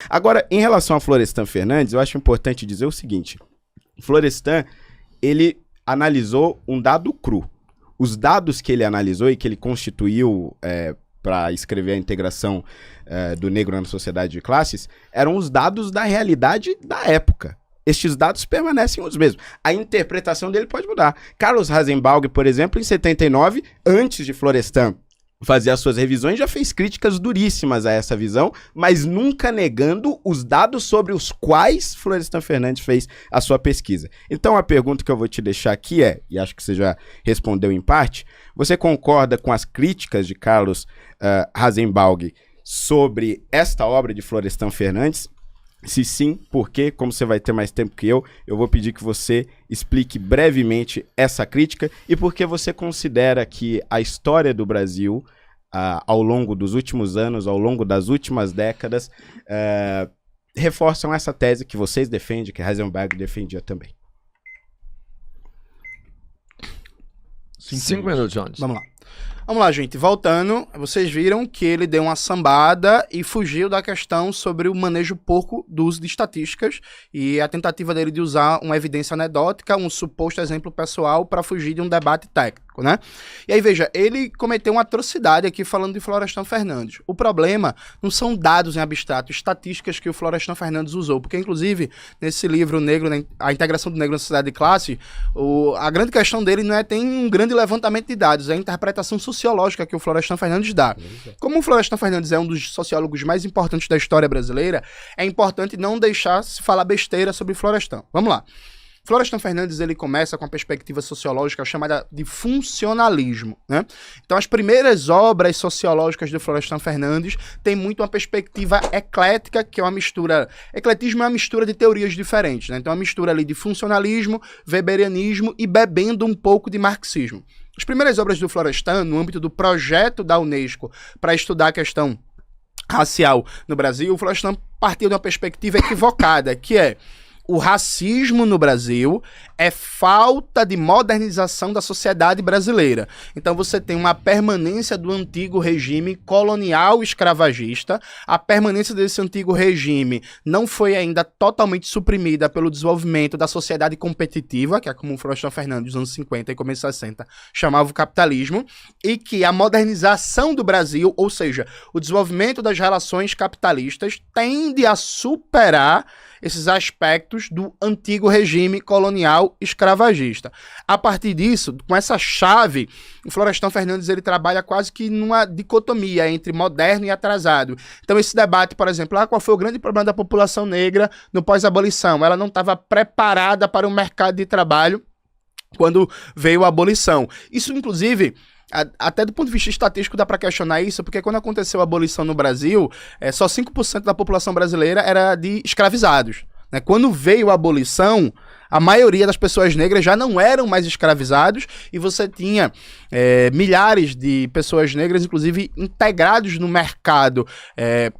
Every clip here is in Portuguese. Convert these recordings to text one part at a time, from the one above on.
Agora, em relação a Florestan Fernandes, eu acho importante dizer o seguinte. Florestan, ele analisou um dado cru. Os dados que ele analisou e que ele constituiu para escrever a integração do negro na sociedade de classes eram os dados da realidade da época. Estes dados permanecem os mesmos. A interpretação dele pode mudar. Carlos Rasenbalg, por exemplo, em 79, antes de Florestan fazer as suas revisões, já fez críticas duríssimas a essa visão, mas nunca negando os dados sobre os quais Florestan Fernandes fez a sua pesquisa. Então a pergunta que eu vou te deixar aqui e acho que você já respondeu em parte, você concorda com as críticas de Carlos Rasenbalg sobre esta obra de Florestan Fernandes? Se sim, por quê? Como você vai ter mais tempo que eu vou pedir que você explique brevemente essa crítica e por que você considera que a história do Brasil, ao longo dos últimos anos, ao longo das últimas décadas, reforçam essa tese que vocês defendem, que Rasenbalg defendia também. 5 minutos, Jones. Vamos lá, gente. Voltando, vocês viram que ele deu uma sambada e fugiu da questão sobre o manejo porco do uso de estatísticas e a tentativa dele de usar uma evidência anedótica, um suposto exemplo pessoal para fugir de um debate técnico, né? E aí, veja, ele cometeu uma atrocidade aqui falando de Florestan Fernandes. O problema não são dados em abstrato, estatísticas que o Florestan Fernandes usou, porque, inclusive, nesse livro Negro, A Integração do Negro na Sociedade de Classe, a grande questão dele não tem um grande levantamento de dados, é a interpretação sociológica que o Florestan Fernandes dá. Como o Florestan Fernandes é um dos sociólogos mais importantes da história brasileira, é importante não deixar se falar besteira sobre Florestan. Vamos lá. Florestan Fernandes, ele começa com a perspectiva sociológica chamada de funcionalismo, né? Então, as primeiras obras sociológicas de Florestan Fernandes têm muito uma perspectiva eclética, que é uma mistura... Ecletismo é uma mistura de teorias diferentes, né? Então, é uma mistura ali de funcionalismo, weberianismo e bebendo um pouco de marxismo. As primeiras obras do Florestan, no âmbito do projeto da Unesco para estudar a questão racial no Brasil, o Florestan partiu de uma perspectiva equivocada, que é: o racismo no Brasil é falta de modernização da sociedade brasileira. Então você tem uma permanência do antigo regime colonial escravagista. A permanência desse antigo regime não foi ainda totalmente suprimida pelo desenvolvimento da sociedade competitiva, que é como o Florestan Fernandes, nos anos 50 e começo dos 60, chamava o capitalismo, e que a modernização do Brasil, ou seja, o desenvolvimento das relações capitalistas, tende a superar esses aspectos do antigo regime colonial escravagista. A partir disso, com essa chave, o Florestan Fernandes ele trabalha quase que numa dicotomia entre moderno e atrasado. Então esse debate, por exemplo, qual foi o grande problema da população negra no pós-abolição? Ela não estava preparada para o mercado de trabalho quando veio a abolição. Isso, inclusive... Até do ponto de vista estatístico dá para questionar isso, porque quando aconteceu a abolição no Brasil, só 5% da população brasileira era de escravizados, né? Quando veio a abolição, a maioria das pessoas negras já não eram mais escravizados e você tinha milhares de pessoas negras, inclusive, integrados no mercado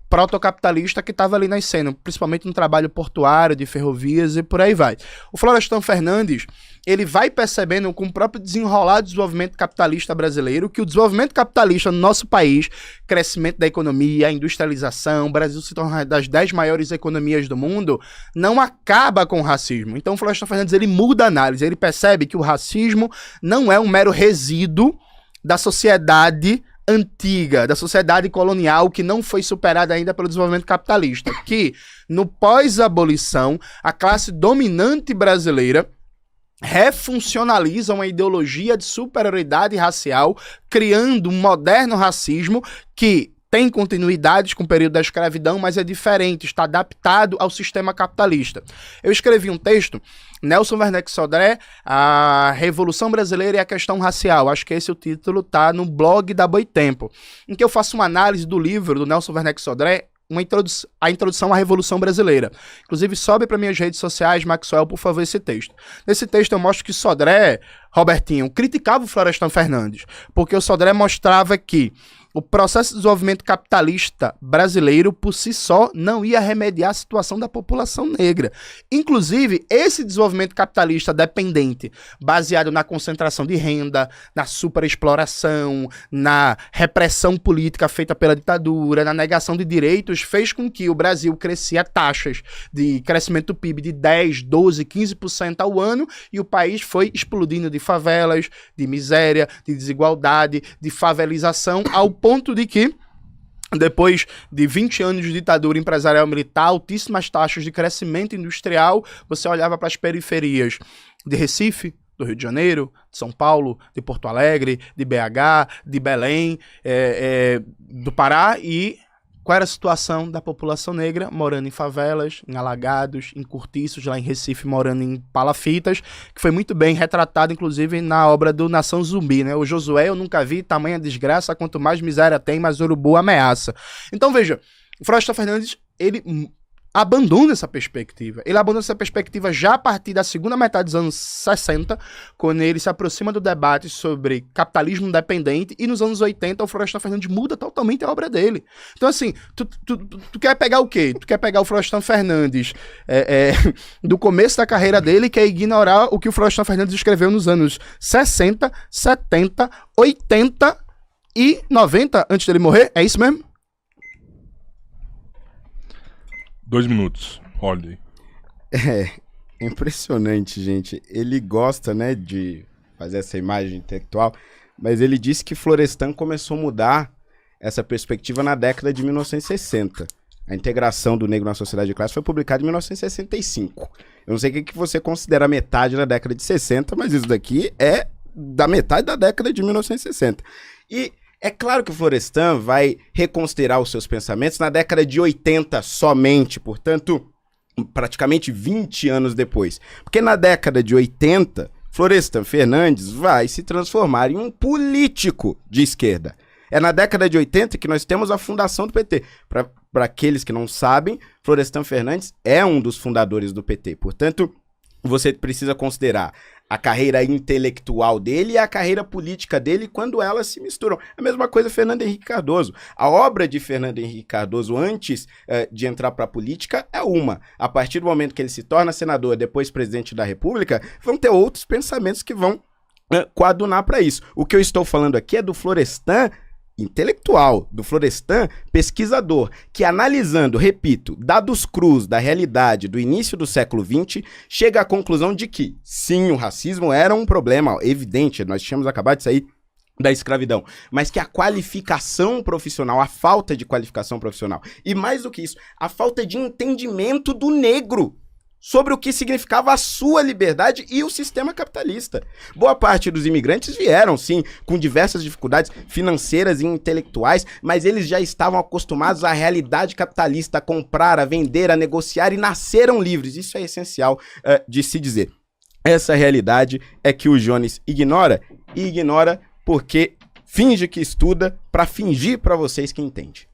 protocapitalista que estava ali nascendo, principalmente no trabalho portuário, de ferrovias e por aí vai. O Florestan Fernandes, ele vai percebendo com o próprio desenrolar do desenvolvimento capitalista brasileiro que o desenvolvimento capitalista no nosso país, crescimento da economia, a industrialização, o Brasil se torna uma das 10 maiores economias do mundo, não acaba com o racismo. Então o Florestan Fernandes ele muda a análise, ele percebe que o racismo não é um mero resíduo da sociedade antiga, da sociedade colonial que não foi superada ainda pelo desenvolvimento capitalista, que no pós-abolição a classe dominante brasileira refuncionaliza uma ideologia de superioridade racial, criando um moderno racismo que tem continuidades com o período da escravidão, mas é diferente, está adaptado ao sistema capitalista. Eu escrevi um texto, Nelson Werneck Sodré, A Revolução Brasileira e a Questão Racial. Acho que esse é o título, tá no blog da Boitempo, em que eu faço uma análise do livro do Nelson Werneck Sodré, a introdução à Revolução Brasileira. Inclusive, sobe para minhas redes sociais, Maxwell, por favor, esse texto. Nesse texto eu mostro que Sodré, Robertinho, criticava o Florestan Fernandes, porque o Sodré mostrava que o processo de desenvolvimento capitalista brasileiro, por si só, não ia remediar a situação da população negra. Inclusive, esse desenvolvimento capitalista dependente, baseado na concentração de renda, na superexploração, na repressão política feita pela ditadura, na negação de direitos, fez com que o Brasil crescia taxas de crescimento do PIB de 10, 12, 15% ao ano, e o país foi explodindo de favelas, de miséria, de desigualdade, de favelização, ao ponto de que, depois de 20 anos de ditadura empresarial militar, altíssimas taxas de crescimento industrial, você olhava para as periferias de Recife, do Rio de Janeiro, de São Paulo, de Porto Alegre, de BH, de Belém, do Pará, e qual era a situação da população negra morando em favelas, em alagados, em cortiços, lá em Recife, morando em palafitas, que foi muito bem retratado, inclusive, na obra do Nação Zumbi, né? O Josué, eu nunca vi tamanha desgraça, quanto mais miséria tem, mais urubu ameaça. Então, veja, o Florestan Fernandes, ele abandona essa perspectiva. Ele abandona essa perspectiva já a partir da segunda metade dos anos 60, quando ele se aproxima do debate sobre capitalismo dependente, e nos anos 80 o Florestan Fernandes muda totalmente a obra dele. Então, assim, tu quer pegar o quê? Tu quer pegar o Florestan Fernandes do começo da carreira dele, e quer ignorar o que o Florestan Fernandes escreveu nos anos 60, 70, 80 e 90, antes dele morrer? É isso mesmo? 2 minutos, Holiday. É impressionante, gente. Ele gosta, né, de fazer essa imagem intelectual, mas ele disse que Florestan começou a mudar essa perspectiva na década de 1960. A integração do negro na sociedade de classe foi publicada em 1965. Eu não sei o que você considera metade da década de 60, mas isso daqui é da metade da década de 1960. E é claro que o Florestan vai reconsiderar os seus pensamentos na década de 80 somente, portanto, praticamente 20 anos depois. Porque na década de 80, Florestan Fernandes vai se transformar em um político de esquerda. É na década de 80 que nós temos a fundação do PT. Para aqueles que não sabem, Florestan Fernandes é um dos fundadores do PT. Portanto, você precisa considerar a carreira intelectual dele e a carreira política dele quando elas se misturam. A mesma coisa Fernando Henrique Cardoso. A obra de Fernando Henrique Cardoso antes de entrar para a política é uma. A partir do momento que ele se torna senador, depois presidente da República, vão ter outros pensamentos que vão coadunar para isso. O que eu estou falando aqui é do Florestan intelectual, do Florestan pesquisador, que analisando, repito, dados crus da realidade do início do século XX, chega à conclusão de que, sim, o racismo era um problema evidente, nós tínhamos acabado de sair da escravidão, mas que a qualificação profissional, a falta de qualificação profissional, e mais do que isso, a falta de entendimento do negro sobre o que significava a sua liberdade e o sistema capitalista. Boa parte dos imigrantes vieram, sim, com diversas dificuldades financeiras e intelectuais, mas eles já estavam acostumados à realidade capitalista, a comprar, a vender, a negociar, e nasceram livres. Isso é essencial de se dizer. Essa realidade é que o Jones ignora, e ignora porque finge que estuda para fingir para vocês que entende.